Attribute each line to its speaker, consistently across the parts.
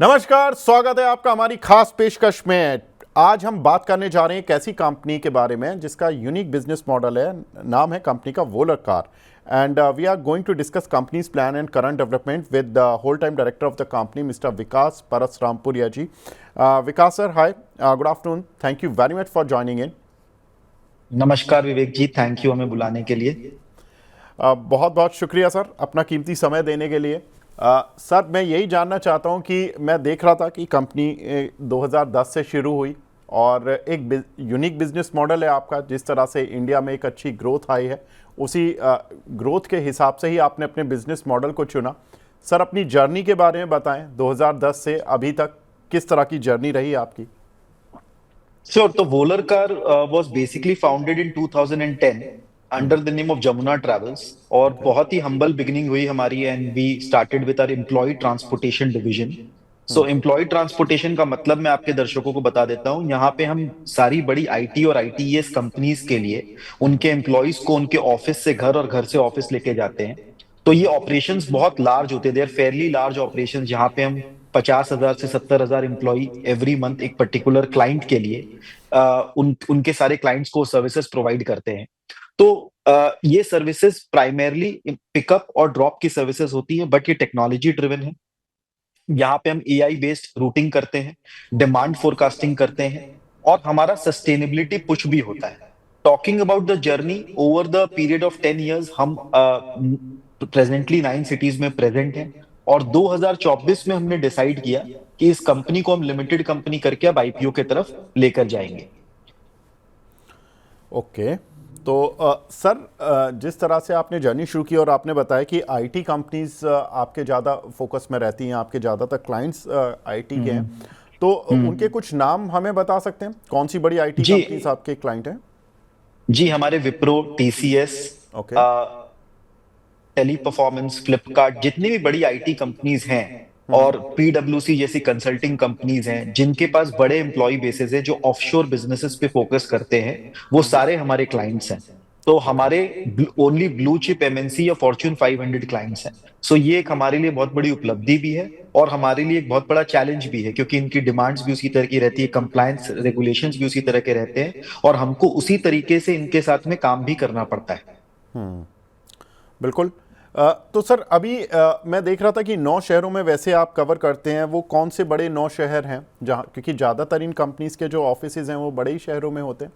Speaker 1: नमस्कार, स्वागत है आपका हमारी खास पेशकश में। आज हम बात करने जा रहे हैं एक ऐसी कंपनी के बारे में जिसका यूनिक बिजनेस मॉडल है। नाम है कंपनी का Voler car and we are going to discuss companies plan and current development with the whole time director of the company mister Vikas Parasrampuria ji. Vikas sir, hi, good afternoon, thank you very much for joining in.
Speaker 2: नमस्कार विवेक जी, thank you हमें बुलाने के लिए।
Speaker 1: बहुत बहुत शुक्रिया sir अपना कीमती समय देने के लिए। सर, मैं यही जानना चाहता हूं कि मैं देख रहा था कि कंपनी 2010 से शुरू हुई और एक यूनिक बिजनेस मॉडल है आपका। जिस तरह से इंडिया में एक अच्छी ग्रोथ आई है, उसी ग्रोथ के हिसाब से ही आपने अपने बिजनेस मॉडल को चुना। सर, अपनी जर्नी के बारे में बताएं, 2010 से अभी तक किस तरह की जर्नी रही आपकी?
Speaker 2: श्योर। तो Voler car was basically founded in 2010 under the name of Jamuna travels, और
Speaker 1: ओके।
Speaker 2: बहुत ही हम्बल बिगिनिंग हुई हमारी। And we started with our employee transportation division. So employee transportation का मतलब मैं आपके दर्शकों को बता देता हूं। यहाँ पे हम सारी बड़ी आईटी और आईटीएस कंपनीज के लिए उनके एम्प्लॉयज को उनके ऑफिस से घर और घर से ऑफिस लेके जाते हैं। तो ये ऑपरेशंस बहुत लार्ज होते हैं, they are fairly large operations, जहाँ पे हम 50,000 से 70,000 एम्प्लॉय एवरी मंथ एक पर्टिकुलर क्लाइंट के लिए उनके सारे क्लाइंट्स को सर्विसेज प्रोवाइड करते हैं। तो ये सर्विसेज प्राइमरली पिकअप और ड्रॉप की सर्विसेज होती है, बट ये टेक्नोलॉजी ड्रिवन है। यहाँ पे हम एआई बेस्ड रूटिंग करते हैं, डिमांड फोरकास्टिंग करते हैं, और हमारा सस्टेनेबिलिटी पुश भी होता है। Talking about the journey over the period of 10 years, हम प्रेजेंटली 9 cities में प्रेजेंट हैं। और 2024 में हमने डिसाइड किया कि इस कंपनी को हम लिमिटेड कंपनी करके अब आईपीओ की तरफ लेकर जाएंगे।
Speaker 1: ओके। तो सर, जिस तरह से आपने जर्नी शुरू की और आपने बताया कि आईटी कंपनीज आपके ज़्यादा फोकस में रहती हैं, आपके ज़्यादातर क्लाइंट्स आईटी के हैं, तो उनके कुछ नाम हमें बता सकते हैं? कौन सी बड़ी आईटी
Speaker 2: जी
Speaker 1: कंपनीज आपके क्लाइंट हैं?
Speaker 2: जी, हमारे Wipro, TCS,
Speaker 1: okay.
Speaker 2: Teleperformance, Flipkart, जितनी भी बड़ी आईटी कंपनीज हैं, और पीडब्ल्यूसी जैसी कंसल्टिंग कंपनीज हैं जिनके पास बड़े एम्प्लॉय बेसिस है, जो ऑफशोर बिजनेसेस पे फोकस करते हैं, वो सारे हमारे क्लाइंट्स हैं। तो
Speaker 1: ओके।
Speaker 2: हमारे ओनली ब्लू चिप एमएनसी या फॉर्च्यून 500 क्लाइंट्स हैं। सो ये एक हमारे लिए बहुत बड़ी उपलब्धि भी है, और हमारे लिए एक बहुत बड़ा चैलेंज भी है, क्योंकि इनकी डिमांड्स भी उसी तरह की रहती है, कंप्लायंस रेगुलेशंस भी उसी तरह के रहते हैं, और हमको उसी तरीके से इनके साथ में काम भी करना पड़ता है।
Speaker 1: बिल्कुल। तो सर, अभी मैं देख रहा था कि 9 शहरों में वैसे आप कवर करते हैं। वो कौन से बड़े 9 शहर हैं जहाँ, क्योंकि ज़्यादातर इन कंपनीज के जो ऑफिसेज हैं वो बड़े ही शहरों में होते हैं?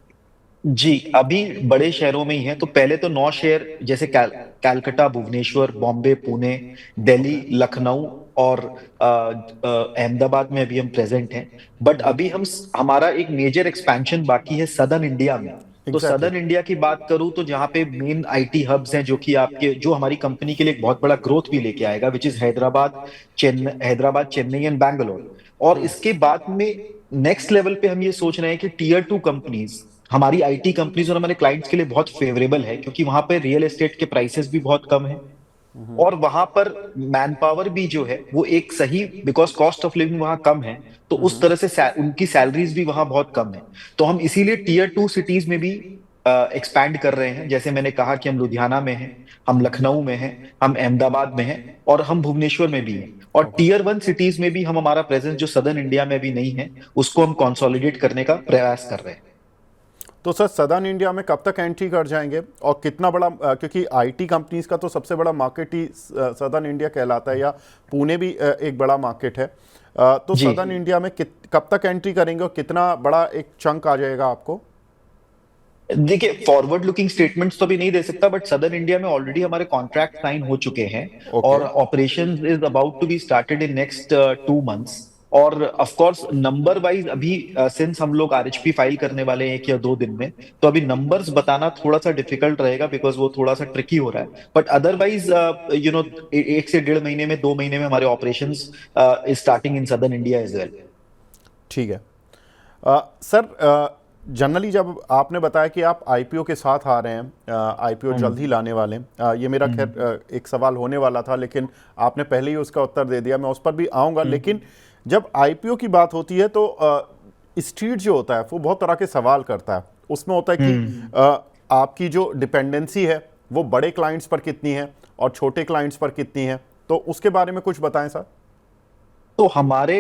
Speaker 2: जी, अभी बड़े शहरों में ही है। तो पहले तो 9 शहर, जैसे कैलकाटा, भुवनेश्वर, बॉम्बे, पुणे, दिल्ली,
Speaker 1: ओके।
Speaker 2: लखनऊ, और अहमदाबाद में अभी हम प्रेजेंट हैं। बट अभी हमारा एक मेजर एक्सपेंशन बाकी है सदर्न इंडिया में। तो
Speaker 1: एग्जैक्टली।
Speaker 2: सदर्न इंडिया की बात करूं तो जहाँ पे मेन आईटी हब्स हैं, जो हमारी कंपनी के लिए एक बहुत बड़ा ग्रोथ भी लेके आएगा, which is Hyderabad, Chennai and Bangalore. और इसके बाद में नेक्स्ट लेवल पे हम ये सोच रहे हैं कि टीयर 2 कंपनीज हमारी आईटी कंपनीज और हमारे क्लाइंट्स के लिए बहुत फेवरेबल है, क्योंकि वहां पे रियल एस्टेट के प्राइसेस भी बहुत कम है, और वहां पर मैन पावर भी जो है वो एक सही, बिकॉज कॉस्ट ऑफ लिविंग वहां कम है, तो उस तरह से उनकी सैलरीज भी वहां बहुत कम है। तो हम इसीलिए टीयर 2 सिटीज में भी एक्सपैंड कर रहे हैं। जैसे मैंने कहा कि हम लुधियाना में हैं, हम लखनऊ में हैं, हम अहमदाबाद में हैं, और हम भुवनेश्वर में भी हैं। और
Speaker 1: ओके।
Speaker 2: टीयर 1 सिटीज में भी हम हमारा प्रेजेंस, जो सदर्न इंडिया में भी नहीं है, उसको हम कंसोलिडेट करने का प्रयास कर रहे हैं।
Speaker 1: तो सर, सदर्न इंडिया में कब तक एंट्री कर जाएंगे और कितना बड़ा, क्योंकि आईटी कंपनीज का तो सबसे बड़ा मार्केट ही सदर्न इंडिया कहलाता है, या पुणे भी एक बड़ा मार्केट है। तो
Speaker 2: जी
Speaker 1: सदर्न इंडिया में कब तक एंट्री करेंगे और कितना बड़ा एक चंक आ जाएगा आपको?
Speaker 2: देखिए, फॉरवर्ड लुकिंग स्टेटमेंट्स तो अभी नहीं दे सकता, बट सदर्न इंडिया में ऑलरेडी हमारे कॉन्ट्रैक्ट साइन हो चुके हैं,
Speaker 1: ओके।
Speaker 2: और operations is about to be started in next 2 months। और ऑफ कोर्स नंबर वाइज अभी, सिंस हम लोग आरएचपी फाइल करने वाले हैं 1 या 2 दिन में, तो अभी नंबर्स बताना थोड़ा सा डिफिकल्ट रहेगा, बिकॉज वो थोड़ा सा ट्रिकी हो रहा है। बट अदरवाइज 1 से 1.5 महीने में, 2 महीने में हमारे operations is starting in southern India as well.
Speaker 1: ठीक है। सर, जनरली जब आपने बताया कि आप आईपीओ के साथ आ रहे हैं, आईपीओ जल्द ही लाने वाले हैं, ये मेरा खैर
Speaker 2: हम्म
Speaker 1: एक सवाल होने वाला था, लेकिन आपने पहले ही उसका उत्तर दे दिया। मैं उस पर भी आऊँगा, लेकिन जब आईपीओ की बात होती है तो स्ट्रीट जो होता है वो बहुत तरह के सवाल करता है। उसमें होता है कि
Speaker 2: हम्म
Speaker 1: आपकी जो डिपेंडेंसी है वो बड़े क्लाइंट्स पर कितनी है और छोटे क्लाइंट्स पर कितनी है, तो उसके बारे में कुछ बताएं सर।
Speaker 2: तो हमारे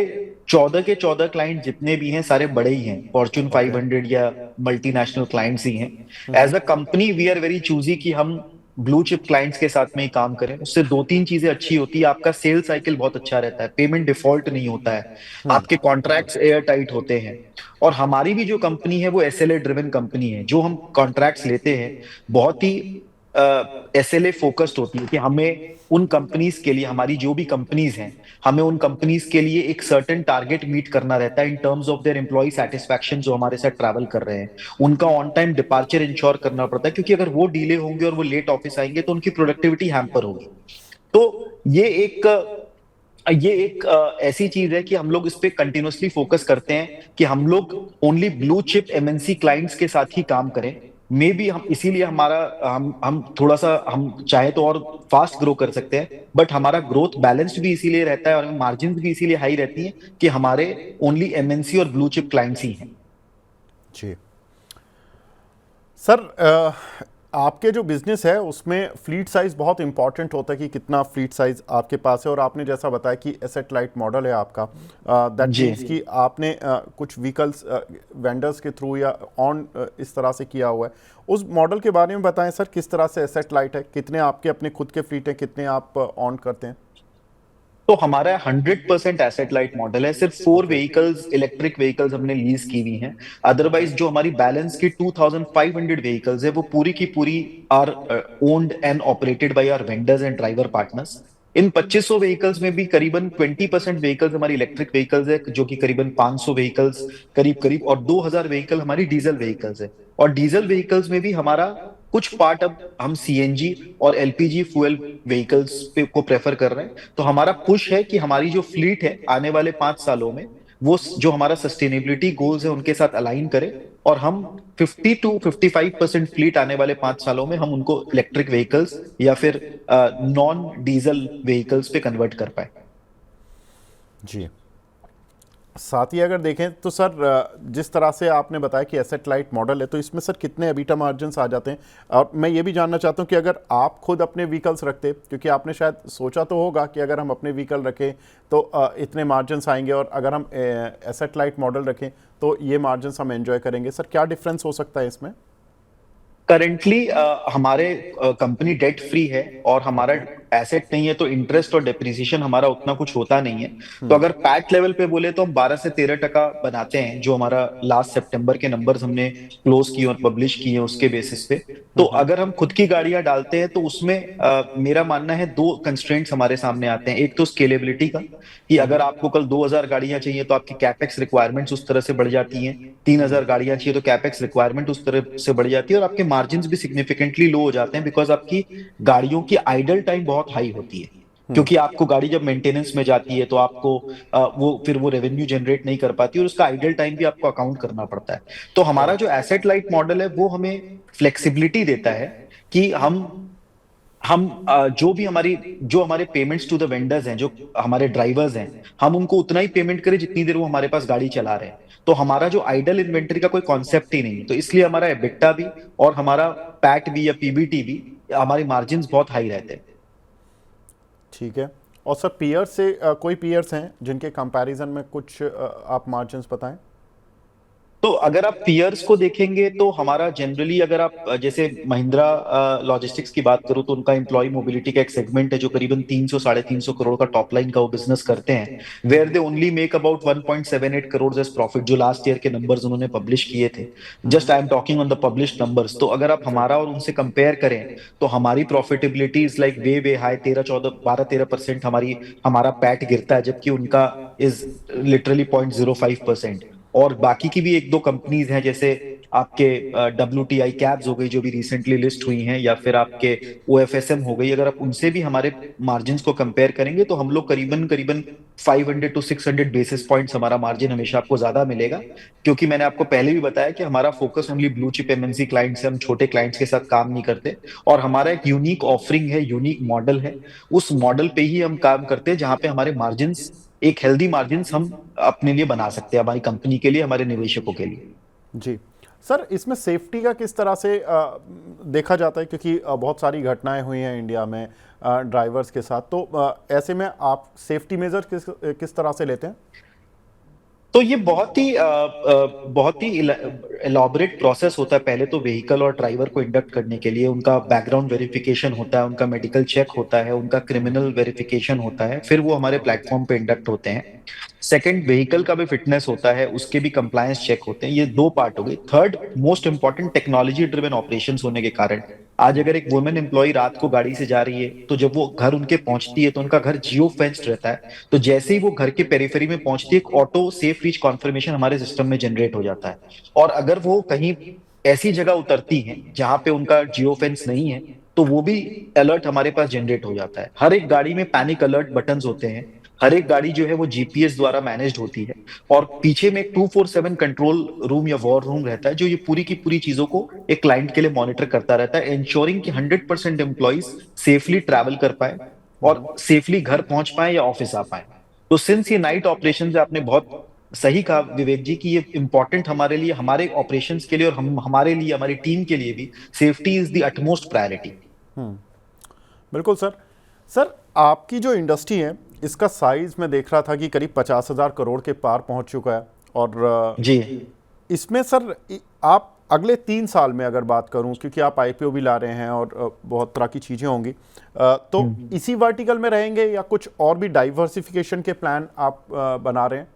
Speaker 2: 14 के 14 क्लाइंट जितने भी हैं सारे बड़े ही हैं, फॉर्च्यून
Speaker 1: ओके।
Speaker 2: 500 या मल्टीनेशनल क्लाइंट्स ही हैं। As a company we are very choosy कि हम ब्लू चिप क्लाइंट्स के साथ में ही काम करें। उससे दो तीन चीजें अच्छी होती है, आपका सेल साइकिल बहुत अच्छा रहता है, पेमेंट डिफॉल्ट नहीं होता है, आपके कॉन्ट्रैक्ट्स एयर टाइट होते हैं। और हमारी भी जो कंपनी है वो एसएलए ड्रिवन कंपनी है। जो हम कॉन्ट्रैक्ट्स लेते हैं बहुत ही एसएलए फोकस्ड होती है कि हमें उन कंपनीज के लिए, हमारी जो भी कंपनीज हैं, हमें उन कंपनीज के लिए एक सर्टेन टारगेट मीट करना रहता है in terms of their employee satisfaction. जो हमारे साथ ट्रैवल कर रहे हैं उनका ऑन टाइम डिपार्चर इंश्योर करना पड़ता है, क्योंकि अगर वो डिले होंगे और वो लेट ऑफिस आएंगे तो उनकी प्रोडक्टिविटी हैम्पर होगी। तो ये एक ऐसी चीज है कि हम लोग इस पे कंटिन्यूअसली फोकस करते हैं कि हम लोग only blue chip MNC clients के साथ ही काम करें। मे बी हम इसीलिए हमारा हम थोड़ा सा हम चाहे तो और फास्ट ग्रो कर सकते हैं, बट हमारा ग्रोथ बैलेंस्ड भी इसीलिए रहता है और मार्जिन भी इसीलिए हाई रहती है कि हमारे ओनली एमएनसी और ब्लू चिप क्लाइंट्स ही हैं।
Speaker 1: जी सर, आपके जो बिजनेस है उसमें फ्लीट साइज बहुत इंपॉर्टेंट होता है कि कितना फ्लीट साइज आपके पास है। और आपने जैसा बताया कि एसेट लाइट मॉडल है आपका, दैट
Speaker 2: जी।
Speaker 1: मीन्स कि आपने कुछ व्हीकल्स वेंडर्स के थ्रू या ऑन इस तरह से किया हुआ है। उस मॉडल के बारे में बताएं सर, किस तरह से एसेट लाइट है, कितने आपके अपने खुद के फ्लीट हैं, कितने आप ऑन करते हैं?
Speaker 2: तो हमारा 100% एसेट लाइट मॉडल है। सिर्फ 4
Speaker 1: ओके।
Speaker 2: व्हीकल्स, इलेक्ट्रिक व्हीकल्स हमने लीज की हुई हैं। अदरवाइज जो हमारी बैलेंस की 2500 व्हीकल्स है वो पूरी की पूरी are owned and operated by our vendors and driver partners. In 2500 vehicles में भी करीबन 20% व्हीकल्स हमारी इलेक्ट्रिक व्हीकल्स है, जो कि करीबन 500 व्हीकल्स करीब करीब, और 2000 व्हीकल हमारी डीजल व्हीकल्स है। और डीजल व्हीकल्स में भी हमारा कुछ पार्ट अब हम सीएनजी और एलपीजी फ्यूल व्हीकल्स पे को प्रेफर कर रहे हैं। तो हमारा पुश है कि हमारी जो फ्लीट है आने वाले 5 सालों में वो जो हमारा सस्टेनेबिलिटी गोल्स है उनके साथ अलाइन करे, और हम 50 to 55% फ्लीट आने वाले 5 सालों में हम उनको इलेक्ट्रिक व्हीकल्स या फिर नॉन डीजल व्हीकल्स पे कन्वर्ट कर पाए।
Speaker 1: जी। साथ ही अगर देखें तो सर, जिस तरह से आपने बताया कि एसेट लाइट मॉडल है, तो इसमें सर कितने एबिटा मार्जिन्स आ जाते हैं? और मैं ये भी जानना चाहता हूँ कि अगर आप खुद अपने व्हीकल्स रखते, क्योंकि आपने शायद सोचा तो होगा कि अगर हम अपने व्हीकल रखें तो इतने मार्जिन्स आएंगे, और अगर हम एसेट लाइट मॉडल रखें तो ये मार्जिन्स हम एंजॉय करेंगे। सर क्या डिफरेंस हो सकता है इसमें?
Speaker 2: करेंटली हमारे कंपनी डेट फ्री है और हमारा
Speaker 1: ओके।
Speaker 2: एसेट नहीं है, तो इंटरेस्ट और डेप्रिसिएशन हमारा उतना कुछ होता नहीं है। तो अगर पैट लेवल पे बोले तो हम 12 से 13% बनाते हैं, जो हमारा लास्ट सितंबर के नंबर्स हमने क्लोज किए और पब्लिश किए हैं उसके बेसिस पे। तो अगर हम खुद की गाड़ियां डालते हैं तो उसमें मेरा मानना है दो कंस्ट्रेंट्स हमारे सामने आते हैं। एक तो स्केलेबिलिटी का, कि अगर आपको कल 2000 गाड़ियां चाहिए तो आपकी कैपेक्स रिक्वायरमेंट्स उस तरह से बढ़ जाती हैं। 3000 गाड़ियां चाहिए तो कैपेक्स रिक्वायरमेंट उस तरह से बढ़ जाती है, और आपके मार्जिन भी सिग्निफिकेंटली लो हो जाते हैं, बिकॉज आपकी गाड़ियों की आइडल टाइम बहुत हाई होती है। क्योंकि आपको गाड़ी जब मेंटेनेंस में जाती है तो आपको वो रेवेन्यू जनरेट नहीं कर पाती, और उसका आइडल टाइम भी आपको अकाउंट करना पड़ता है। तो हमारा जो एसेट लाइट मॉडल है वो हमें फ्लेक्सिबिलिटी देता है कि हम जो हमारे पेमेंट्स टू द वेंडर्स हैं, जो हमारे ड्राइवर्स हैं, हम उनको उतना ही पेमेंट करें जितनी देर वो हमारे पास गाड़ी चला रहे हैं। तो हमारा जो आइडल इन्वेंटरी का कोई कॉन्सेप्ट ही नहीं है, तो इसलिए हमारा एबिटा भी और हमारा पैट भी या पीबीटी भी, हमारी मार्जिन बहुत हाई रहते हैं।
Speaker 1: ठीक है। और सर पीयर्स से कोई पीयर्स हैं जिनके कंपैरिजन में कुछ आप मार्जिन्स बताएं?
Speaker 2: तो अगर आप पीयर्स को देखेंगे तो हमारा जनरली, अगर आप जैसे महिंद्रा लॉजिस्टिक्स की बात करो तो उनका एम्प्लॉय मोबिलिटी का एक सेगमेंट है जो करीबन 300 साढ़े 300 करोड़ का टॉप लाइन का वो बिजनेस करते हैं, where they only make about 1.78 crore as profit, जो लास्ट ईयर के नंबर्स उन्होंने पब्लिश किए थे। Just I am talking on the published numbers. तो अगर आप हमारा और उनसे कंपेयर करें तो हमारी profitability is like way way high, 13 14 12 13% हमारा पैट गिरता है, जबकि उनका इज लिटरली 0.05%। और बाकी की भी एक दो कंपनीज हैं, जैसे आपके WTI कैब्स हो गई जो भी रिसेंटली लिस्ट हुई हैं, या फिर आपके OFSM हो गई। अगर आप उनसे भी हमारे मार्जिन को कंपेयर करेंगे तो हम लोग करीबन करीबन 500 to 600 बेसिस पॉइंट्स हमारा मार्जिन हमेशा आपको ज्यादा मिलेगा। क्योंकि मैंने आपको पहले भी बताया कि हमारा focus only blue chip MNC clients है, हम छोटे क्लाइंट्स के साथ काम नहीं करते। और हमारा एक यूनिक ऑफरिंग है, यूनिक मॉडल है, उस मॉडल पे ही हम काम करते हैं, जहां पे हमारे मार्जिन, एक हेल्दी मार्जिन हम अपने लिए बना सकते हैं, हमारी कंपनी के लिए, हमारे निवेशकों के लिए।
Speaker 1: जी। सर इसमें सेफ्टी का किस तरह से देखा जाता है, क्योंकि बहुत सारी घटनाएं हुई हैं इंडिया में ड्राइवर्स के साथ, तो ऐसे में आप सेफ्टी मेजर किस तरह से लेते हैं?
Speaker 2: तो ये बहुत ही एलॉबरेट प्रोसेस होता है। पहले तो व्हीकल और ड्राइवर को इंडक्ट करने के लिए उनका बैकग्राउंड वेरिफिकेशन होता है, उनका मेडिकल चेक होता है, उनका क्रिमिनल वेरिफिकेशन होता है, फिर वो हमारे प्लेटफॉर्म पे इंडक्ट होते हैं। सेकंड, व्हीकल का भी फिटनेस होता है, उसके भी कंप्लायंस चेक होते हैं। ये दो पार्ट हो गए। Third most important, technology driven operations होने के कारण आज अगर एक वुमेन एम्प्लॉय रात को गाड़ी से जा रही है तो जब वो घर उनके पहुंचती है तो उनका घर जियो फेंस्ड रहता है। तो जैसे ही वो घर के पेरिफेरी में पहुंचती है, एक ऑटो सेफ रीच कॉन्फर्मेशन हमारे सिस्टम में जनरेट हो जाता है। और अगर वो कहीं ऐसी जगह उतरती हैं जहां पे उनका जियो फेंस नहीं है, तो वो भी अलर्ट हमारे पास जनरेट हो जाता है। हर एक गाड़ी में पैनिक अलर्ट बटन्स होते हैं। हर एक गाड़ी जो है वो जीपीएस द्वारा मैनेज्ड होती है। और पीछे में एक 24/7 कंट्रोल रूम या वॉर रूम रहता है जो ये पूरी की पूरी चीजों को एक क्लाइंट के लिए मॉनिटर करता रहता है, इंश्योरिंग कि 100% एम्प्लॉइज सेफली ट्रैवल कर पाए और सेफली घर पहुंच पाए या ऑफिस आ पाए। तो सिंस ये नाइट ऑपरेशन है, आपने बहुत सही कहा विवेक जी कि ये इंपॉर्टेंट हमारे लिए, हमारे ऑपरेशंस के लिए और हम हमारे लिए, हमारी टीम के लिए भी safety is the utmost priority.
Speaker 1: बिल्कुल सर। सर आपकी जो इंडस्ट्री है इसका साइज मैं देख रहा था कि करीब 50,000 करोड़ के पार पहुंच चुका है, और
Speaker 2: जी
Speaker 1: इसमें सर आप अगले 3 साल में अगर बात करूं, क्योंकि आप आईपीओ भी ला रहे हैं और बहुत तरह की चीज़ें होंगी, तो इसी वर्टिकल में रहेंगे या कुछ और भी डाइवर्सिफिकेशन के प्लान आप बना रहे हैं?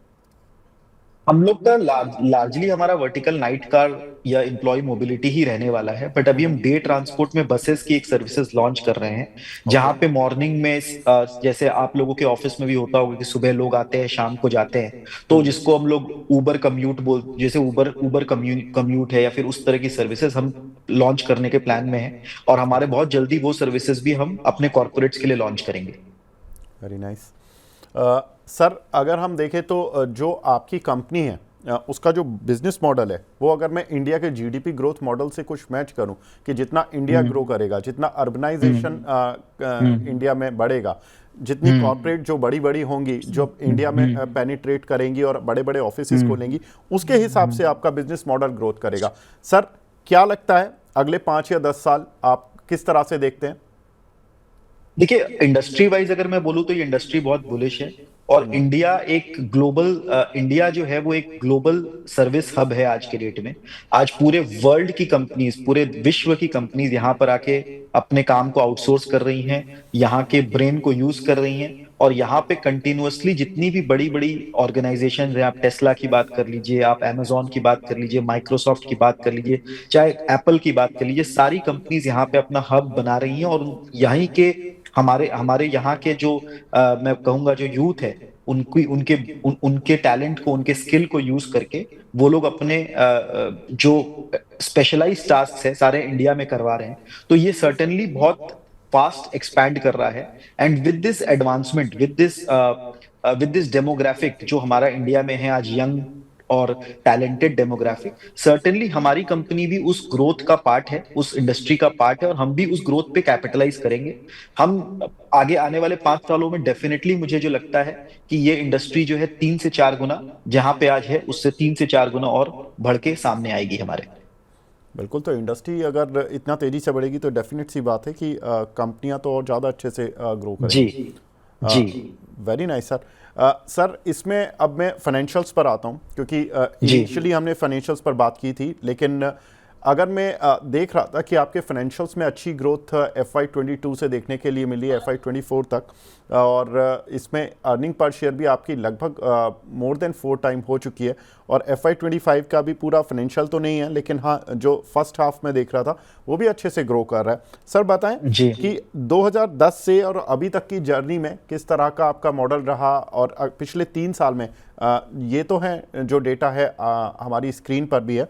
Speaker 2: हम लोग का लार्जली हमारा वर्टिकल नाइट कार या एम्प्लॉय मोबिलिटी ही रहने वाला है। बट अभी हम डे ट्रांसपोर्ट में बसेस की एक सर्विसेज लॉन्च कर रहे हैं, जहां
Speaker 1: ओके।
Speaker 2: पे मॉर्निंग में जैसे आप लोगों के ऑफिस में भी होता होगा कि सुबह लोग आते हैं शाम को जाते हैं, तो जिसको हम लोग ऊबर कम्यूट बोल, जैसे ऊबर ऊबर कम्यूट है या फिर उस तरह की सर्विसेज हम लॉन्च करने के प्लान में है। और हमारे बहुत जल्दी वो सर्विसेज भी हम अपने कॉर्पोरेट्स के लिए लॉन्च करेंगे।
Speaker 1: Very nice. सर अगर हम देखें तो जो आपकी कंपनी है उसका जो बिजनेस मॉडल है वो, अगर मैं इंडिया के जीडीपी ग्रोथ मॉडल से कुछ मैच करूं कि जितना इंडिया ग्रो करेगा, जितना अर्बनाइजेशन इंडिया में बढ़ेगा, जितनी कॉर्पोरेट जो बड़ी बड़ी होंगी जो इंडिया में पेनिट्रेट करेंगी और बड़े बड़े ऑफिसेस खोलेंगी, उसके हिसाब से आपका बिजनेस मॉडल ग्रोथ करेगा। सर क्या लगता है अगले 5 या 10 साल आप किस तरह से देखते हैं?
Speaker 2: देखिए, इंडस्ट्री वाइज अगर मैं बोलूँ तो ये इंडस्ट्री बहुत बुलिश है। और इंडिया जो है वो एक ग्लोबल सर्विस हब है आज के डेट में। आज पूरे वर्ल्ड की कंपनीज, पूरे विश्व की कंपनीज यहाँ पर आके अपने काम को आउटसोर्स कर रही हैं, यहाँ के ब्रेन को यूज कर रही हैं। और यहाँ पे कंटिन्यूअसली जितनी भी बड़ी बड़ी ऑर्गेनाइजेशन है, आप टेस्ला की बात कर लीजिए, आप amazon की बात कर लीजिए, माइक्रोसॉफ्ट की बात कर लीजिए, चाहे एप्पल की बात कर लीजिए, सारी कंपनीज यहाँ पे अपना हब बना रही हैं। और यहीं के हमारे हमारे यहाँ के जो मैं कहूंगा जो यूथ है, उनके टैलेंट को, उनके स्किल को यूज करके वो लोग अपने जो स्पेशलाइज्ड टास्क है सारे इंडिया में करवा रहे हैं। तो ये सर्टेनली बहुत फास्ट एक्सपैंड कर रहा है। And with this advancement, with this demographic जो हमारा इंडिया में है आज, यंग और टैलेंटेड डेमोग्राफिक, सर्टेनली हमारी कंपनी भी उस ग्रोथ का पार्ट है, उस इंडस्ट्री का पार्ट है, और हम भी उस ग्रोथ पे कैपिटलाइज करेंगे। हम आगे आने वाले 5 सालों में डेफिनेटली मुझे जो लगता है कि ये इंडस्ट्री जो है 3 से 4 गुना जहां पे आज है उससे 3 से 4 गुना और बढ़ के सामने आएगी हमारे।
Speaker 1: बिल्कुल। तो इंडस्ट्री अगर इतना तेज़ी से बढ़ेगी तो डेफिनेट सी बात है कि कंपनियां तो और ज़्यादा अच्छे से ग्रो
Speaker 2: जी
Speaker 1: करेंगी।
Speaker 2: जी
Speaker 1: वेरी नाइस सर। सर इसमें अब मैं फाइनेंशियल्स पर आता हूं, क्योंकि
Speaker 2: जी
Speaker 1: इनिशियली हमने फाइनेंशियल्स पर बात की थी, लेकिन अगर मैं देख रहा था कि आपके फाइनेंशियल्स में अच्छी ग्रोथ FY22 से देखने के लिए मिली है FY24 तक, और इसमें अर्निंग पर शेयर भी आपकी लगभग मोर देन 4 टाइम हो चुकी है। और FY25 का भी पूरा फाइनेंशियल तो नहीं है, लेकिन हाँ जो फर्स्ट हाफ में देख रहा था वो भी अच्छे से ग्रो कर रहा है। सर बताएं
Speaker 2: जी
Speaker 1: कि 2010 से और अभी तक की जर्नी में किस तरह का आपका मॉडल रहा, और पिछले 3 साल में ये तो है जो डेटा है हमारी स्क्रीन पर भी है,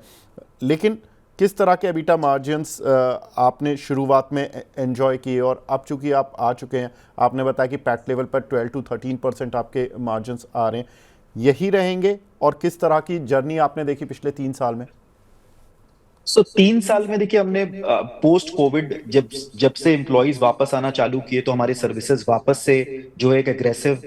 Speaker 1: लेकिन किस तरह के एबिटा मार्जिन्स आपने शुरुआत में एंजॉय किए, और अब चूंकि आप आ चुके हैं, आपने बताया कि पैट लेवल पर 12 to 13% आपके मार्जिन्स आ रहे हैं, यही रहेंगे, और किस तरह की जर्नी आपने देखी पिछले 3 साल में?
Speaker 2: 3 साल में देखिए हमने पोस्ट कोविड जब जब से एम्प्लॉयज वापस आना चालू किए तो हमारे सर्विसेज वापस से जो है एक एग्रेसिव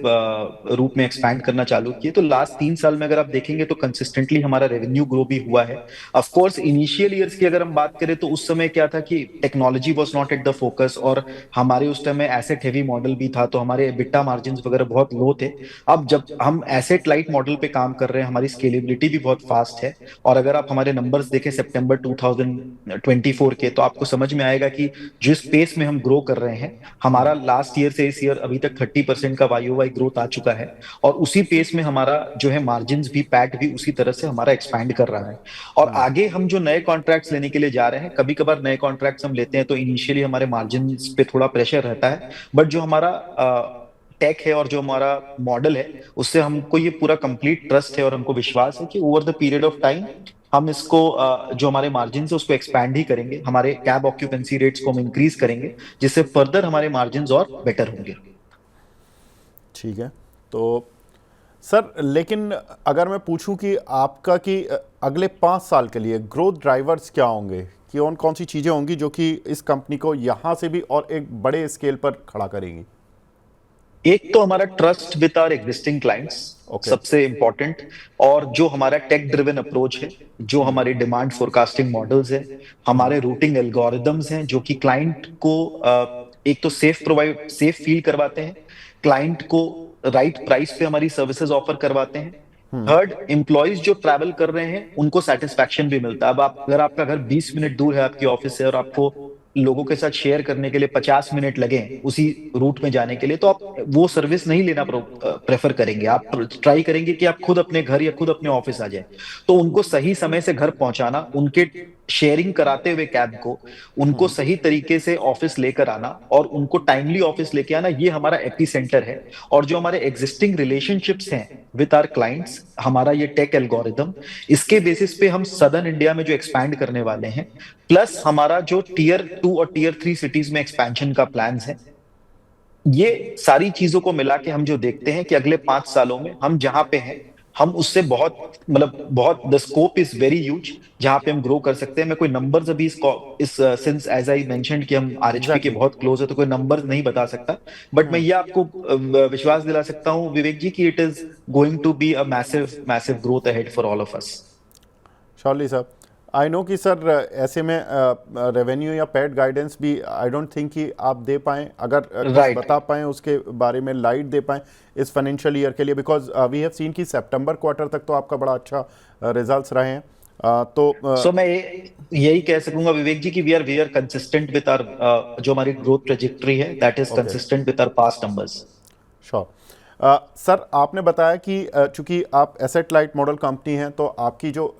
Speaker 2: रूप में एक्सपैंड करना चालू किए। तो लास्ट 3 साल में अगर आप देखेंगे तो कंसिस्टेंटली हमारा रेवेन्यू ग्रो भी हुआ है। ऑफ कोर्स इनिशियल ईयर्स की अगर हम बात करें तो उस समय क्या था कि technology was not at the focus, और हमारे उस टाइम में एसेट हेवी मॉडल भी था, तो हमारे एबिटा मार्जिन वगैरह बहुत लो थे। अब जब हम एसेट लाइट मॉडल पे काम कर रहे हैं, हमारी स्केलेबिलिटी भी बहुत फास्ट है। और अगर आप हमारे नंबर्स देखें सितंबर 2024 के, तो आपको समझ में आएगा कि जिस पेस में हम ग्रो कर रहे हैं, हमारा लास्ट ईयर से इस ईयर अभी तक 30% का वाई ग्रोथ आ चुका है। और उसी पेस में हमारा जो है मार्जिन भी, पैट भी उसी तरह से हमारा एक्सपैंड कर रहा है। और आगे हम जो नए कॉन्ट्रैक्ट्स लेने के लिए जा रहे हैं, कभी कभार नए कॉन्ट्रैक्ट्स हम लेते हैं तो इनिशियली हमारे मार्जिन पे थोड़ा प्रेशर रहता है, बट जो हमारा टेक है और जो हमारा मॉडल है, उससे हमको ये पूरा कंप्लीट ट्रस्ट है और हमको विश्वास है कि over the period of time हम इसको जो हमारे मार्जिन है उसको एक्सपैंड ही करेंगे, हमारे कैब ऑक्यूपेंसी रेट्स को हम इंक्रीज करेंगे, जिससे फर्दर हमारे मार्जिन और बेटर होंगे।
Speaker 1: ठीक है। तो सर, लेकिन अगर मैं पूछूं कि आपका कि अगले 5 साल के लिए ग्रोथ ड्राइवर्स क्या होंगे, कि कौन कौन सी चीज़ें होंगी जो कि इस कंपनी को यहाँ से भी और एक बड़े स्केल पर खड़ा करेंगी?
Speaker 2: एक तो हमारा trust with our existing clients,
Speaker 1: okay.
Speaker 2: सबसे इंपॉर्टेंट। और जो हमारा टेक ड्रिवन अप्रोच है, जो हमारे डिमांड फोरकास्टिंग मॉडल्स है, हमारे रूटिंग एल्गोरिदम्स हैं, जो कि क्लाइंट को एक तो सेफ फील करवाते हैं, क्लाइंट को राइट प्राइस पे हमारी सर्विसेज ऑफर करवाते हैं। थर्ड, एम्प्लॉयज जो ट्रैवल कर रहे हैं उनको सेटिस्फैक्शन भी मिलता है। अब आप, अगर आपका घर 20 मिनट दूर है आपकी ऑफिस से और आपको लोगों के साथ शेयर करने के लिए 50 मिनट लगे उसी रूट में जाने के लिए, तो आप वो सर्विस नहीं लेना प्रेफर करेंगे। आप ट्राई करेंगे कि आप खुद अपने घर या खुद अपने ऑफिस आ जाए। तो उनको सही समय से घर पहुंचाना, उनके शेयरिंग कराते हुए कैब को उनको सही तरीके से ऑफिस लेकर आना और उनको टाइमली ऑफिस लेके आना, ये हमारा एपी सेंटर है। और जो हमारे एग्जिस्टिंग रिलेशनशिप्स हैं विद आवर क्लाइंट्स, हमारा ये टेक एल्गोरिदम, इसके बेसिस पे हम सदर्न इंडिया में जो एक्सपैंड करने वाले हैं, प्लस हमारा जो टीयर 2 और टीयर 3 सिटीज में एक्सपेंशन का प्लान है, ये सारी चीजों को मिला के हम जो देखते हैं कि अगले 5 सालों में हम जहां पे हैं, हम उससे बहुत, मतलब बहुत, the scope is very huge जहां पे हम ग्रो कर सकते हैं। मैं कोई नंबर्स अभी इस सिंस एज आई मेंशनड कि हम आरएचपी के
Speaker 1: एग्जैक्टली।
Speaker 2: बहुत क्लोज है, तो कोई नंबर्स नहीं बता सकता। बट मैं ये आपको विश्वास दिला सकता हूं विवेक जी कि it is going to be a massive massive growth ahead for all of us.
Speaker 1: Surely sir. I know कि सर ऐसे में रेवेन्यू या पैड गाइडेंस भी आई डोंट थिंक कि आप दे पाएँ, अगर कुछ
Speaker 2: राइट।
Speaker 1: बता पाएँ उसके बारे में, लाइट दे पाएँ इस फाइनेंशियल ईयर के लिए, बिकॉज वी हैव सीन कि सितंबर क्वार्टर तक तो आपका बड़ा अच्छा रिजल्ट्स रहे हैं।
Speaker 2: सो मैं यही कह सकूंगा विवेक जी कि we are consistent with our जो हमारी ग्रोथ ट्रेजेक्टरी है, that is
Speaker 1: okay.
Speaker 2: Consistent with our past numbers.
Speaker 1: Sure. Sir, आपने बताया कि चूंकि आप एसेट लाइट मॉडल कंपनी हैं तो आपकी जो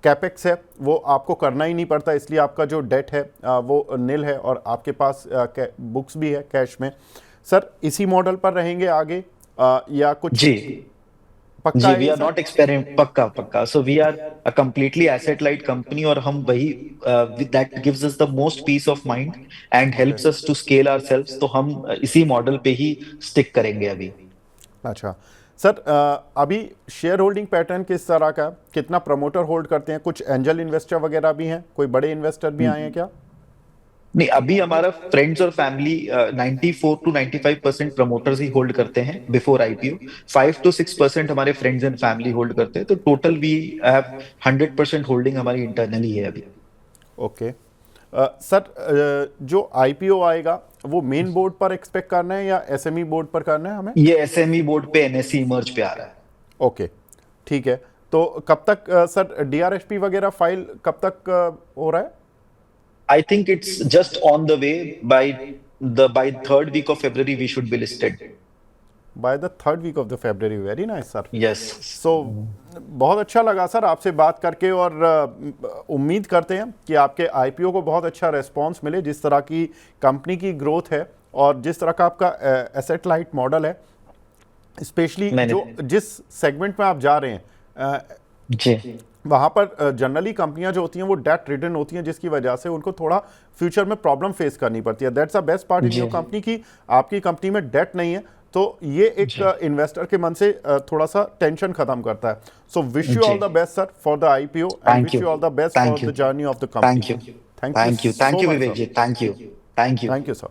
Speaker 1: कैपेक्स है वो आपको करना ही नहीं पड़ता, इसलिए आपका जो डेट है वो निल है और आपके पास बुक्स भी है कैश में। सर, इसी मॉडल पर रहेंगे आगे या कुछ
Speaker 2: जी
Speaker 1: पक्का
Speaker 2: जी,
Speaker 1: है
Speaker 2: वी
Speaker 1: ये
Speaker 2: आर
Speaker 1: सर?
Speaker 2: नॉट एक्सपेरिमेंट, पक्का पक्का। So we are a completely asset light company, और हम वही that gives us the most peace of mind and
Speaker 1: okay.
Speaker 2: Helps us to scale ourselves. तो हम इसी मॉडल पे ही स्टिक करेंगे अभी।
Speaker 1: अच्छा सर, अभी शेयर होल्डिंग पैटर्न किस तरह का है? कितना प्रमोटर होल्ड करते हैं? कुछ एंजल इन्वेस्टर वगैरह भी हैं? कोई बड़े इन्वेस्टर भी आए हैं क्या?
Speaker 2: नहीं, अभी हमारा फ्रेंड्स और family 94 to 95% promoters he hold करते हैं बिफोर आईपीओ। 5 to 6% हमारे फ्रेंड्स एंड फैमिली होल्ड करते हैं। तो टोटल वी हैव 100% होल्डिंग हमारी इंटरनली है अभी।
Speaker 1: ओके। सर, जो आईपीओ आएगा वो मेन बोर्ड पर एक्सपेक्ट करना है या एसएमई बोर्ड पर करना है हमें?
Speaker 2: ये एसएमई बोर्ड पे एनएससी इमर्ज पे आ रहा है।
Speaker 1: ओके, ठीक है। तो कब तक सर डीआरएसपी वगैरह फाइल कब तक हो रहा है?
Speaker 2: I think it's just on the way. By third week of February we should be listed.
Speaker 1: By the third week of the February. Very nice sir.
Speaker 2: Yes.
Speaker 1: So बहुत अच्छा लगा सर आपसे बात करके, और उम्मीद करते हैं कि आपके आईपीओ को बहुत अच्छा रिस्पांस मिले। जिस तरह की कंपनी की ग्रोथ है और जिस तरह का आपका एसेट लाइट मॉडल है, स्पेशली जो जिस सेगमेंट में आप जा रहे हैं
Speaker 2: जी
Speaker 1: वहाँ पर जनरली कंपनियां जो होती हैं वो डेट रिटर्न होती हैं, जिसकी वजह से उनको थोड़ा फ्यूचर में प्रॉब्लम फेस करनी पड़ती है। That's the best part in your company कि आपकी कंपनी में डेट नहीं है, तो ये एक
Speaker 2: जी
Speaker 1: इन्वेस्टर के मन से थोड़ा सा टेंशन खत्म करता है। सो विश यू
Speaker 2: जी
Speaker 1: all the best sir for the IPO and
Speaker 2: thank
Speaker 1: wish
Speaker 2: you
Speaker 1: you all the best for
Speaker 2: thank you
Speaker 1: the journey of the company.
Speaker 2: Thank you
Speaker 1: thank you
Speaker 2: thank
Speaker 1: so
Speaker 2: you
Speaker 1: much
Speaker 2: Vivek
Speaker 1: sir.
Speaker 2: जी thank you
Speaker 1: thank you sir.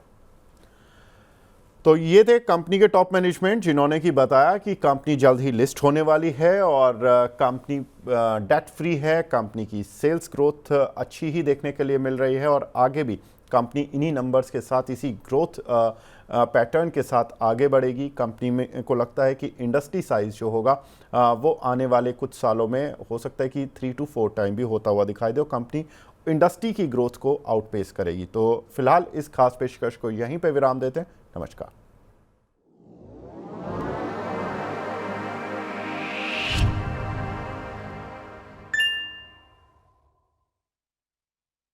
Speaker 1: तो ये थे company के top management जिन्होंने कि बताया कि company जल्द ही लिस्ट होने वाली है और कंपनी डेट फ्री है, कंपनी की सेल्स ग्रोथ अच्छी ही देखने के लिए मिल रही है और आगे भी कंपनी इन्हीं नंबर्स के साथ इसी ग्रोथ पैटर्न के साथ आगे बढ़ेगी। कंपनी में को लगता है कि इंडस्ट्री साइज जो होगा वो आने वाले कुछ सालों में हो सकता है कि 3 to 4 टाइम भी होता हुआ दिखाई दे और कंपनी इंडस्ट्री की ग्रोथ को आउटपेस करेगी। तो फिलहाल इस खास पेशकश को यहीं पे विराम देते हैं। नमस्कार।